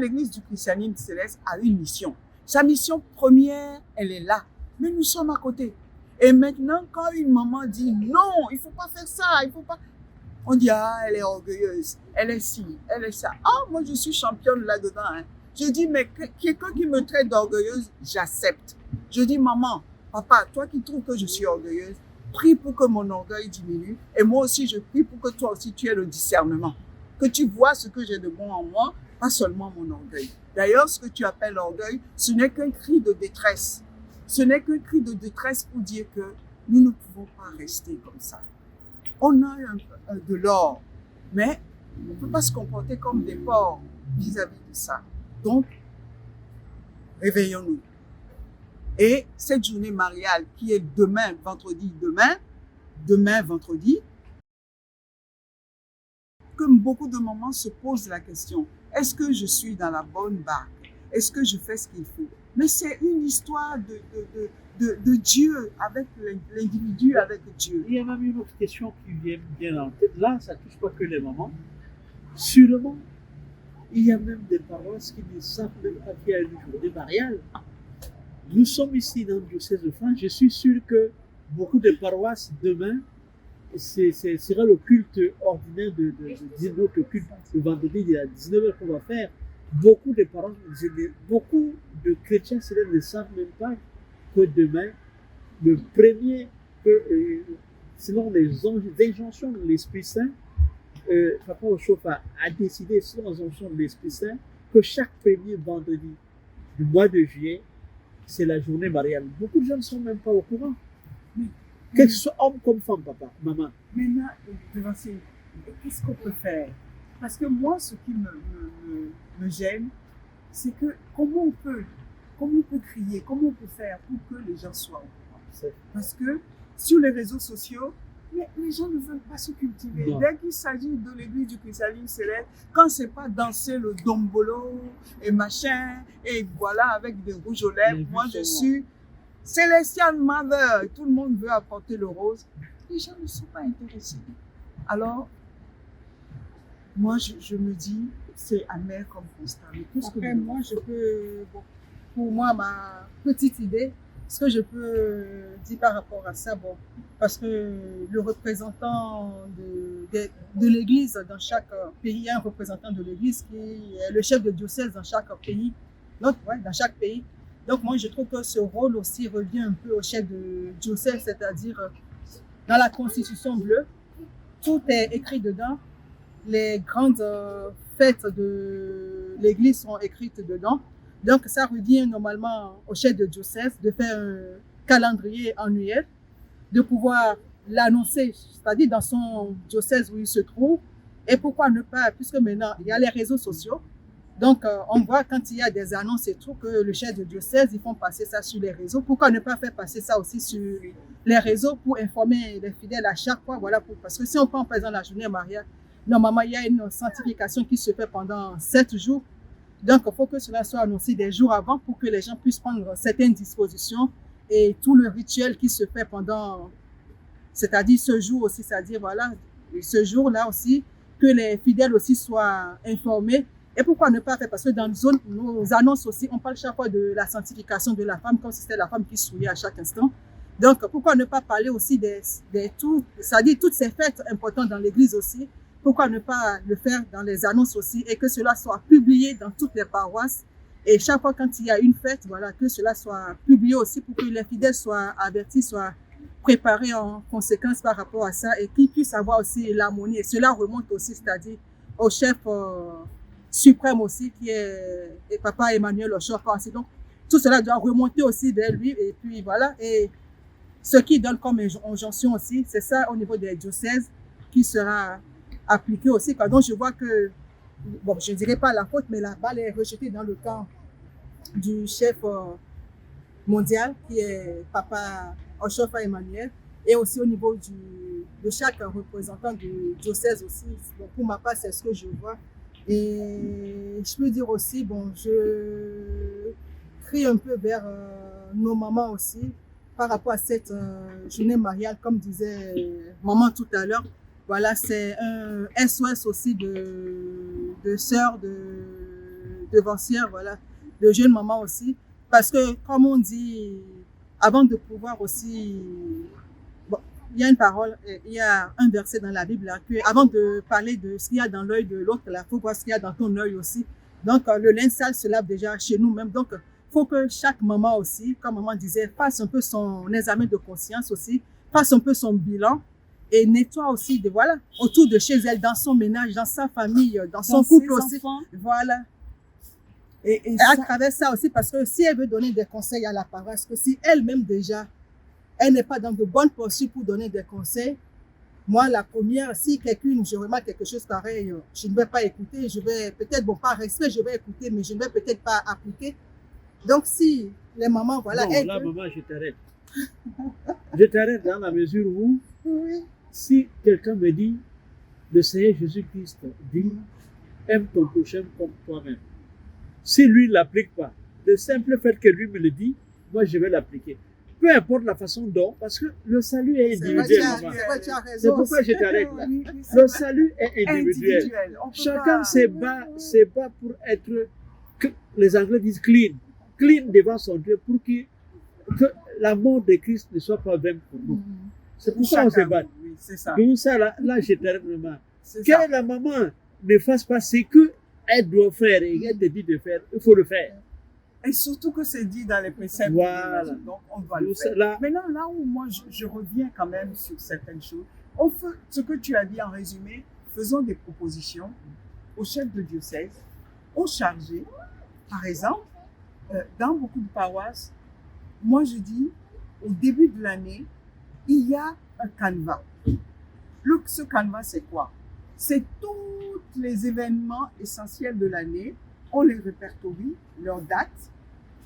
l'église du christianisme céleste a une mission. Sa mission première, elle est là. Mais nous sommes à côté. Et maintenant, quand une maman dit non, il ne faut pas faire ça, il faut pas. On dit, ah, elle est orgueilleuse, elle est ci, elle est ça. Ah, moi, je suis championne là-dedans. Hein. Je dis, mais quelqu'un qui me traite d'orgueilleuse, j'accepte. Je dis, maman, papa, toi qui trouves que je suis orgueilleuse, prie pour que mon orgueil diminue. Et moi aussi, je prie pour que toi aussi, tu aies le discernement. Que tu vois ce que j'ai de bon en moi, pas seulement mon orgueil. D'ailleurs, ce que tu appelles orgueil, ce n'est qu'un cri de détresse. Ce n'est qu'un cri de détresse pour dire que nous ne pouvons pas rester comme ça. On a de l'or, mais on ne peut pas se comporter comme des porcs vis-à-vis de ça. Donc, réveillons-nous. Et cette journée mariale qui est demain, vendredi, vendredi, que beaucoup de mamans se posent la question, est-ce que je suis dans la bonne barque? Est-ce que je fais ce qu'il faut? Mais c'est une histoire de Dieu avec l'individu, avec Dieu. Il y a même une autre question qui vient bien en tête. Là, ça ne touche pas que les mamans. Sûrement, il y a même des paroisses qui ne savent même pas qu'il y a une journée mariale. Nous sommes ici dans le diocèse de France. Je suis sûr que beaucoup de paroisses, demain, ce sera le culte ordinaire notre culte le vendredi à 19h qu'on va faire. Beaucoup de paroisses, beaucoup de chrétiens ne savent même pas que demain, le premier, selon les injonctions de l'Esprit Saint, Papa Oshoff a décidé, selon les injonctions de l'Esprit Saint, que chaque premier vendredi du mois de juillet, c'est la journée mariale. Beaucoup de gens ne sont même pas au courant. Que ce soit homme comme femme, papa, maman. Maintenant, qu'est-ce qu'on peut faire? Parce que moi, ce qui me gêne, c'est que comment on peut crier, comment on peut faire pour que les gens soient au courant? Parce que sur les réseaux sociaux, les gens ne veulent pas se cultiver. Non. Dès qu'il s'agit de l'église du christianisme céleste, quand c'est pas danser le dombolo et machin, et voilà, avec des rouges aux lèvres, moi je suis Celestial Mother, tout le monde veut apporter le rose, les gens ne sont pas intéressés. Alors, moi je me dis, c'est amer comme constat. Après, moi je peux, pour moi, ma petite idée, ce que je peux dire par rapport à ça, parce que le représentant de l'Église dans chaque pays, il y a un représentant de l'Église qui est le chef de diocèse dans chaque pays. Donc, dans chaque pays. Donc, moi, je trouve que ce rôle aussi revient un peu au chef de diocèse, c'est-à-dire dans la Constitution bleue, tout est écrit dedans. Les grandes fêtes de l'Église sont écrites dedans. Donc, ça revient normalement au chef de diocèse de faire un calendrier annuel, de pouvoir l'annoncer, c'est-à-dire dans son diocèse où il se trouve. Et pourquoi ne pas, puisque maintenant, il y a les réseaux sociaux. Donc, on voit quand il y a des annonces et tout, que le chef de diocèse, ils font passer ça sur les réseaux. Pourquoi ne pas faire passer ça aussi sur les réseaux pour informer les fidèles à chaque fois? Voilà, parce que si on prend par exemple la journée mariale, normalement, il y a une sanctification qui se fait pendant 7 jours. Donc, il faut que cela soit annoncé des jours avant pour que les gens puissent prendre certaines dispositions et tout le rituel qui se fait pendant, c'est-à-dire ce jour aussi, c'est-à-dire voilà, ce jour-là aussi, que les fidèles aussi soient informés. Et pourquoi ne pas faire? Parce que dans nos annonces aussi, on parle chaque fois de la sanctification de la femme, comme si c'était la femme qui souillait à chaque instant. Donc, pourquoi ne pas parler aussi c'est-à-dire toutes ces fêtes importantes dans l'Église aussi? Pourquoi ne pas le faire dans les annonces aussi et que cela soit publié dans toutes les paroisses? Et chaque fois quand il y a une fête, voilà, que cela soit publié aussi pour que les fidèles soient avertis, soient préparés en conséquence par rapport à ça et qu'ils puissent avoir aussi l'harmonie. Et cela remonte aussi, c'est-à-dire au chef suprême aussi qui est Papa Emmanuel Oshoff. Donc, tout cela doit remonter aussi vers lui et puis voilà. Et ce qui donne comme injonction aussi, c'est ça au niveau des diocèses qui sera appliqué aussi. Donc, je vois que, je ne dirais pas la faute, mais la balle est rejetée dans le camp du chef mondial, qui est Papa Oshoff Emmanuel, et aussi au niveau de chaque représentant du diocèse aussi. Pour ma part, c'est ce que je vois. Et je peux dire aussi, je crie un peu vers nos mamans aussi, par rapport à cette journée mariale, comme disait maman tout à l'heure. Voilà, c'est un SOS aussi de sœurs devancière, voilà, de jeunes mamans aussi. Parce que, comme on dit, avant de pouvoir aussi... Bon, il y a une parole, il y a un verset dans la Bible là, que avant de parler de ce qu'il y a dans l'œil de l'autre, il faut voir ce qu'il y a dans ton œil aussi. Donc, le linge sale se lave déjà chez nous-mêmes. Donc, il faut que chaque maman aussi, comme maman disait, fasse un peu son examen de conscience aussi, fasse un peu son bilan et nettoie aussi, voilà, autour de chez elle, dans son ménage, dans sa famille, dans son couple aussi. Enfants. Voilà. Et à travers ça aussi, parce que si elle veut donner des conseils à la paroisse, que si elle-même déjà, elle n'est pas dans de bonnes postures pour donner des conseils, moi, la première, si quelqu'un, je remarque quelque chose pareil, je ne vais pas écouter, je vais peut-être, bon, par respect, je vais écouter, mais je ne vais peut-être pas appliquer. Donc, si les mamans, voilà... Non, là, maman, je t'arrête. Je t'arrête dans la mesure où, Oui. si quelqu'un me dit, le Seigneur Jésus-Christ dit, aime ton prochain comme toi-même. Si lui ne l'applique pas, le simple fait que lui me le dit, moi, je vais l'appliquer. Peu importe la façon dont, parce que le salut est individuel, maman. C'est pourquoi je t'arrête là. Le salut est individuel. Chacun se bat pour être, les Anglais disent clean devant son Dieu pour que la mort de Christ ne soit pas vaine pour nous. C'est pour ça qu'on se bat. Oui, c'est ça. Donc ça, là je t'arrête maman. C'est Que ça. la maman ne fasse pas ce qu'elle doit faire et qu'elle te dit de faire, il faut le faire. Et surtout que c'est dit dans les préceptes. Voilà. Donc, on doit le Donc, faire. là- Maintenant, là où moi, je reviens quand même sur certaines choses. On fait ce que tu as dit en résumé. Faisons des propositions aux chefs de diocèse, aux chargés. Par exemple, dans beaucoup de paroisses, moi, je dis, au début de l'année, il y a un canevas. Ce canevas, c'est quoi? C'est tous les événements essentiels de l'année. On les répertorie, leurs dates.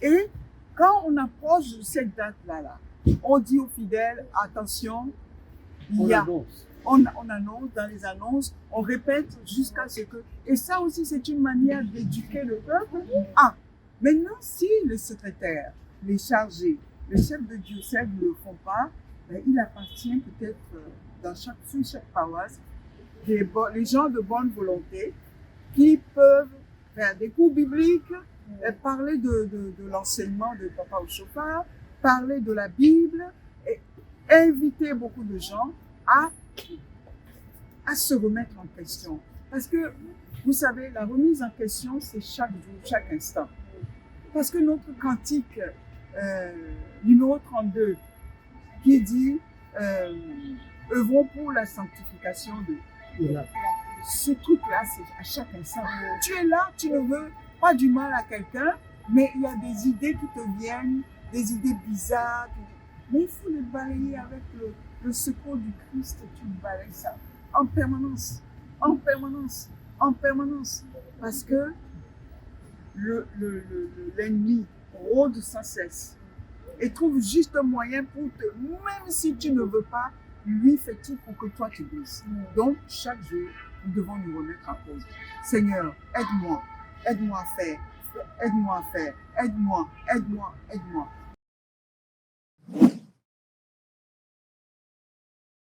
Et quand on approche de cette date-là, on dit aux fidèles, attention, On annonce. on annonce dans les annonces, on répète jusqu'à ce que... Et ça aussi, c'est une manière d'éduquer le peuple. Ah, maintenant, si le secrétaire, les chargés, le chef de diocèse ne le font pas, ben, il appartient peut-être sur chaque paroisse, les gens de bonne volonté qui peuvent faire des cours bibliques, parler de l'enseignement de Papa Ochopa, parler de la Bible, et inviter beaucoup de gens à se remettre en question. Parce que, vous savez, la remise en question, c'est chaque jour, chaque instant. Parce que notre cantique numéro 32, qui dit œuvrons pour la sanctification de... Voilà. Ce truc-là, c'est à chaque instant. Tu es là, tu ne veux pas du mal à quelqu'un, mais il y a des idées qui te viennent, des idées bizarres. Mais il faut les balayer avec le secours du Christ. Tu balayes ça en permanence, en permanence, en permanence. Parce que l'ennemi rôde sans cesse et trouve juste un moyen pour te, même si tu ne veux pas, lui fait tout pour que toi tu glisses. Donc, chaque jour, nous devons nous remettre en cause. Seigneur, aide-moi à faire, aide-moi à faire, aide-moi, aide-moi, aide-moi.